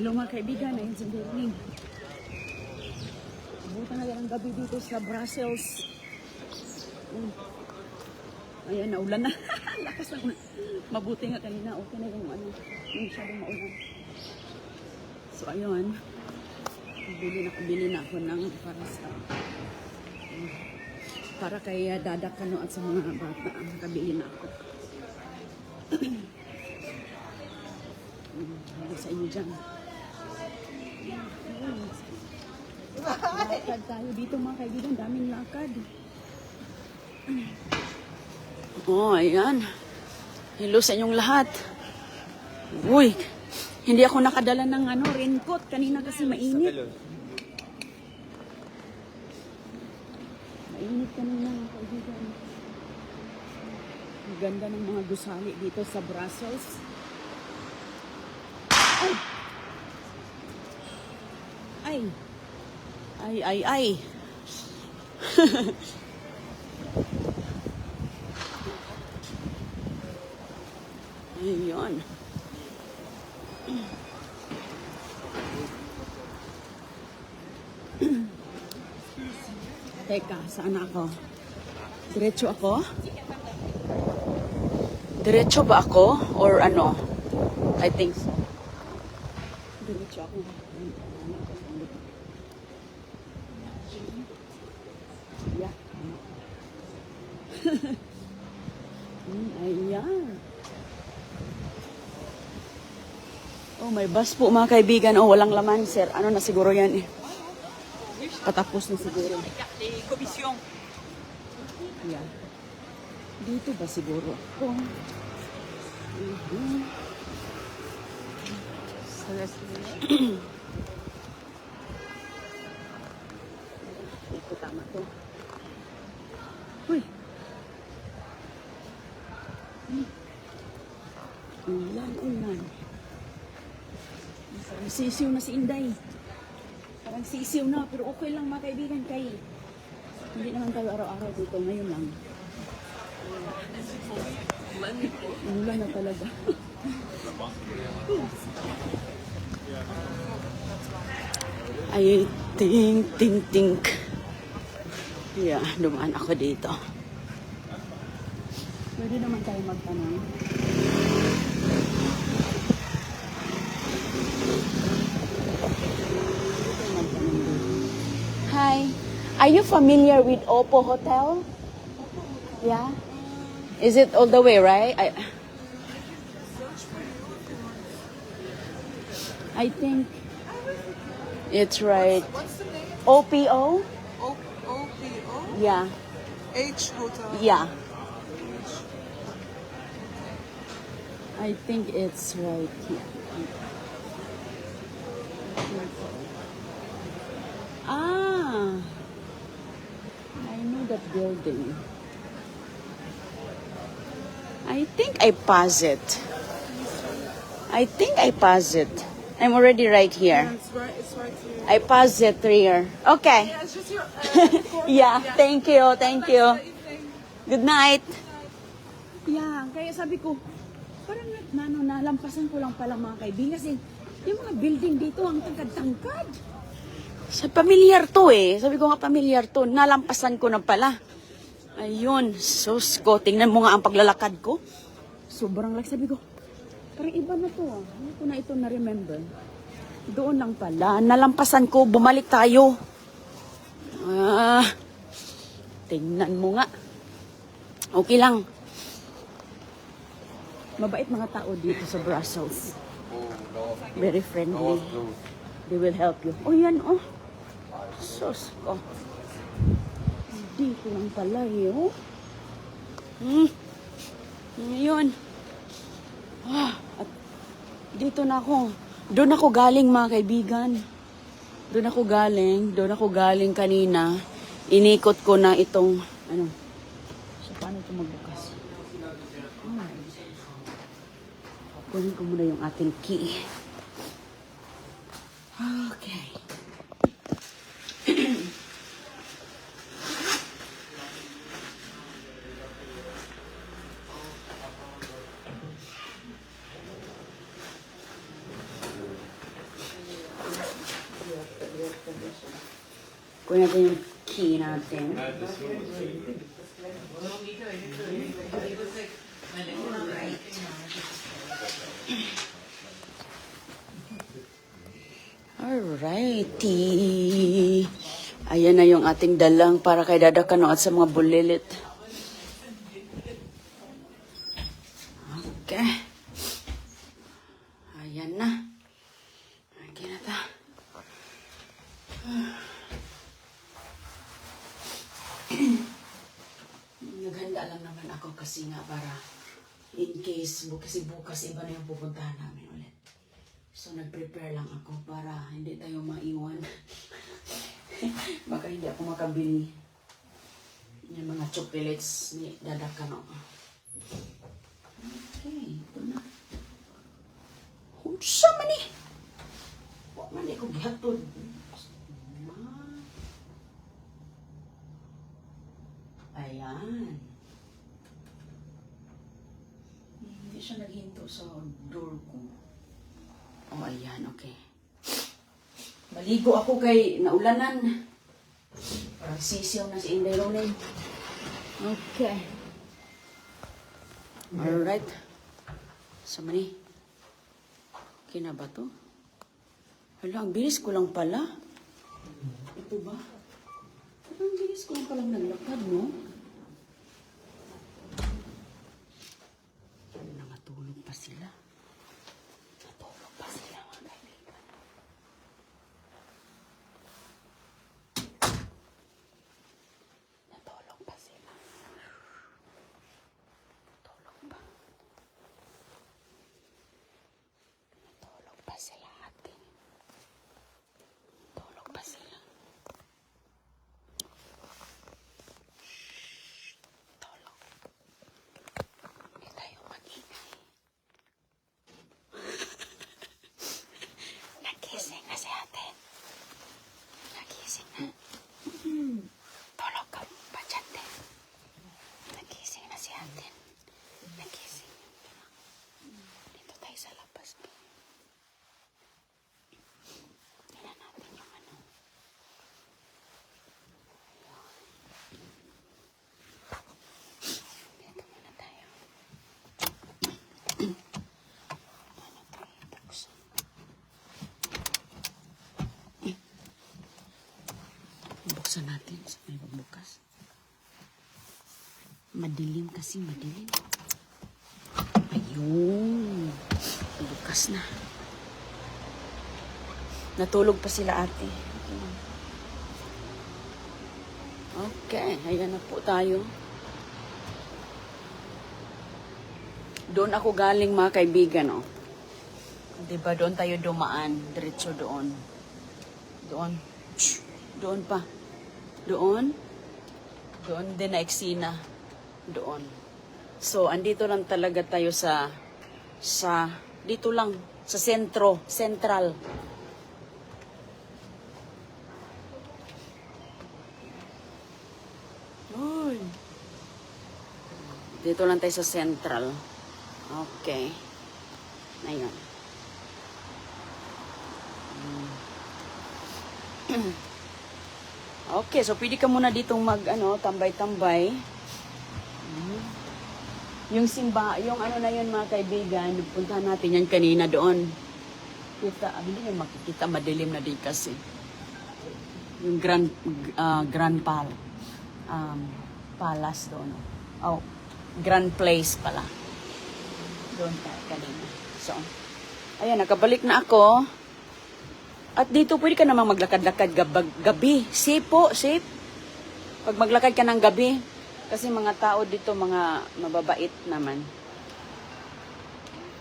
Hello mga kaibigan, ayun si Bernie. Buta na ang gabi dito sa Brussels. Ayan, naulan na. Lakas na ulan. Mabuti nga kanina, okay na yung ano, yung masyadong maulan. So ayun, bili na ako ng para kay Dadakano at sa mga bata. Nakabili na ako. Sa inyo dyan. Lakad tayo dito mga kaibigan, daming lakad. Oh, ayan. Hello sa inyong lahat. Uy, hindi ako nakadala ng raincoat kanina kasi mainit. Mainit kanina mga kaibigan. Ang ganda ng mga gusali dito sa Brussels. Ay! Ay! Ayun. Teka, saan ako? Diretso ako? Diretso ba ako? Or ano? I think so. Diretso ako. Yeah. Ayan. Oh, may bus po mga kaibigan. Oh, walang laman, sir. Ano na siguro yan eh. Patapos na siguro. Yeah. Dito ba siguro? Oh. Ito tama to. Uy. Ulan. Parang sisiw na si Inday. Parang sisiw na, pero okay lang mga kaibigan kay. Hindi naman tayo araw-araw dito, ngayon lang. Ulan na talaga. Ay, ting. Yeah, dumaan ako dito. Pwede naman tayo magtanong. Hi. Are you familiar with Oppo Hotel? Yeah? Is it all the way, right? I think it's right. What's the name? OPO? OPO? Yeah. H Hotel. Yeah. I think it's right here. Ah, I know that building. I think I pass it. I'm already right here. It's right here. I pass it here. Okay. Yeah, it's just your Yeah, thank you. evening. Good night. Yeah, kaya sabi ko, parang nalampasan ko lang pala mga kaibigan kasi yung mga building dito ang tangkad-tangkad. Sa pamilyar to eh. Sabi ko nga pamilyar to. Nalampasan ko na pala. Ayun. Sus ko. Tingnan mo nga ang paglalakad ko. Sobrang like. Sabi ko, parang iba na to. Hindi ko na ito na-remember. Doon lang pala. Nalampasan ko. Bumalik tayo. Tingnan mo nga. Okay lang. Mabait mga tao dito sa Brussels. Very friendly. They will help you. Oh, yan oh. Sus ko. Dito lang pala eh oh. Ngayon. At dito na ako. Doon ako galing mga kaibigan. Doon ako galing kanina. Inikot ko na itong so paano ito magbukas? Kunin ko muna yung ating key. Okay. Kunin natin yung key natin. Alrighty. Ayan na yung ating dalang para kay Dada Kanoat sa mga bulilit. Okay. Ayan na. Okay na ta. Naghanda lang naman ako kasi nga para in case, kasi bukas iba na yung pupuntahan namin ulit. So nag-prepare lang ako para hindi tayo maiwan. Baka hindi ako makabili yung mga chocolates ni Dada Kano. Okay, ito na. Unsa man eh? Huwag man ko gihatod. Ayan. Hindi siya naghinto sa door ko. Oh, ayan, okay. Maligo ako kay naulanan. Parang sisiyaw na si Inday Ronin. Okay. Alright. Sa mani. Okay na ba to? Hala, ang bilis ko lang pala. Ito ba? Ang bilis ko lang palang naglakad, no? Nakatulog pa sila. Natulog pa sila, mga kaibigan. Natulog pa sila. Natulog pa. Natulog pa sila, ate. Natulog pa sila. Tulog. Hindi tayo mag-ingay. Nagising na si ate. Nagising na. Tulog ka pa dyan, te. Nagising na si ate. Nagising. Dito tayo sa labas. Tingnan natin yung ano. Dito muna tayo. Ano tayo? Buksan. Buksan natin. Sa may pagbukas. Madilim kasi, madilim. Ayun. Bukas na. Natulog pa sila, ate. Okay, ayan na po tayo. Doon ako galing, mga kaibigan, oh. Diba, doon tayo dumaan. Diretso doon. Doon. Shh. Doon pa. Doon. Doon din na eksena. Doon. So, andito lang talaga tayo dito lang, sa central. Uy. Dito lang tayo sa central. Okay. Ayun. Okay, so pwede ka muna ditong tambay-tambay. Yung simba, yung ano na yun, mga kaibigan, puntahan natin yan kanina doon. Hindi na makikita, madilim na din kasi. Yung Grand Palace doon. Oh, Grand Place pala. Doon tayo kanina. So, ayan, nakabalik na ako. At dito pwede ka namang maglakad-lakad gabi. Safe po, safe. Pag maglakad ka ng gabi, kasi mga tao dito, mga mababait naman.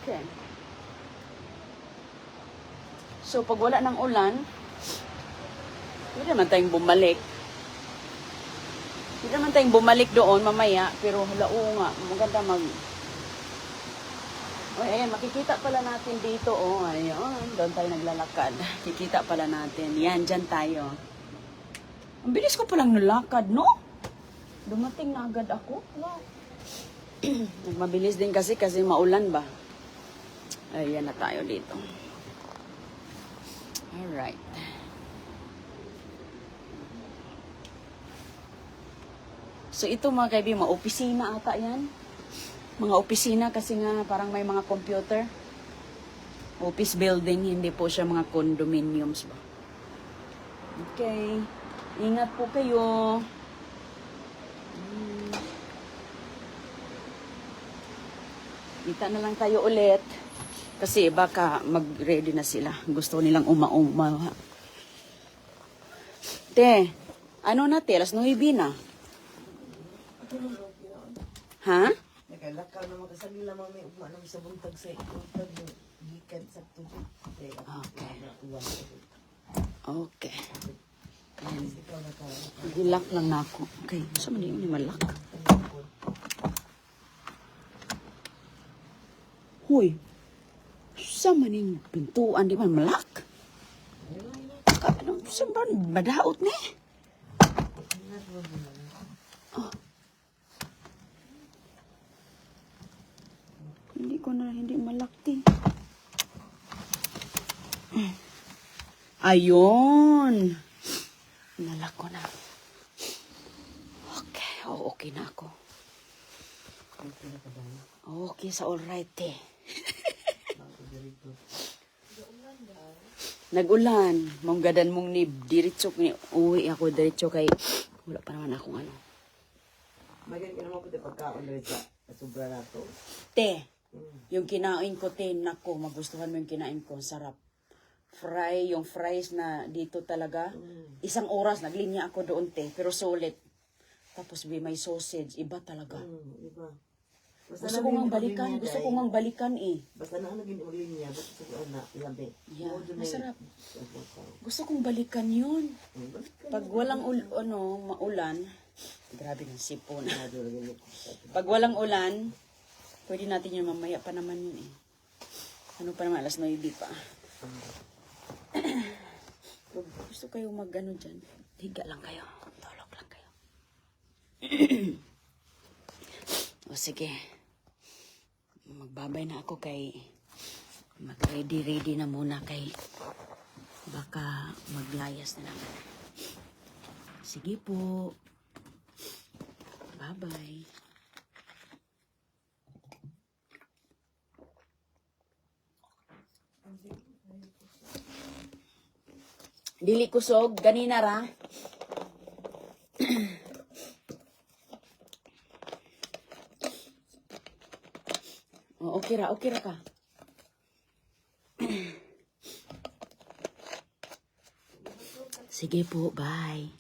Okay. So, pag wala ng ulan, pwede naman tayong bumalik. Pwede naman tayong bumalik doon mamaya, pero oo nga, maganda Oy, ayan, makikita pala natin dito, oh, ayun, doon tayo naglalakad. Kikita pala natin. Yan, dyan tayo. Ang bilis ko palang nalakad, no? Dumating na agad ako. No? Mabilis din kasi maulan ba? Ayan na tayo dito. Alright. So ito mga kaibigan, mga opisina ata yan. Mga opisina kasi nga parang may mga computer. Office building, hindi po siya mga condominiums ba. Okay. Ingat po kayo. Kita na lang tayo ulit. Kasi baka mag-ready na sila. Gusto nilang uma-uma. Te, ano na te? Alas 9 na. Ha? Nakalakaw na makasali lamang may ugma naman sa buntag sa ikutag yung gikan sa tubig. Okay. Uwan. Okay. Gilak lang na ako. Okay. Saan man yun malak? Huy. Saan man yung pintuan? Di man malak? Ano? Saan ba? Madaot ni? Oh. Hindi malakti. Ayun. Nalak ko na. Okay. Oh, okay na ako. Okay, sa all right eh. Nag-ulan. Monggadan mong ni diretso ni uwi ako diretso kay wala pa naman akong ano. Magan ka naman po tayo pagkaon rin sa sobra na to. Te, yung kinain ko te, nako, magustuhan mo yung kinain ko, sarap. Yung fries na dito talaga. Isang oras naglinya ako doon te, pero sulit. Tapos may sausage, iba talaga. Iba. Gusto ko ngang balikan eh. Basta na naging ulinya, basta sa na labi. Yeah, masarap. Gusto kong balikan yun. Pag walang maulan, grabe ng sipon. Pag walang ulan, pwede natin yun mamaya pa naman yun eh. Ano pa naman, alas 9 pa. Pag gusto kayo mag-ano dyan, higa lang kayo. Tulog lang kayo. O sige. Magbabay na ako kay mag-ready na muna kay baka maglayas na naman. Sige po. Bye-bye. Dili kusog, ganina ra. Oh, okay ra ka. Sige po, bye.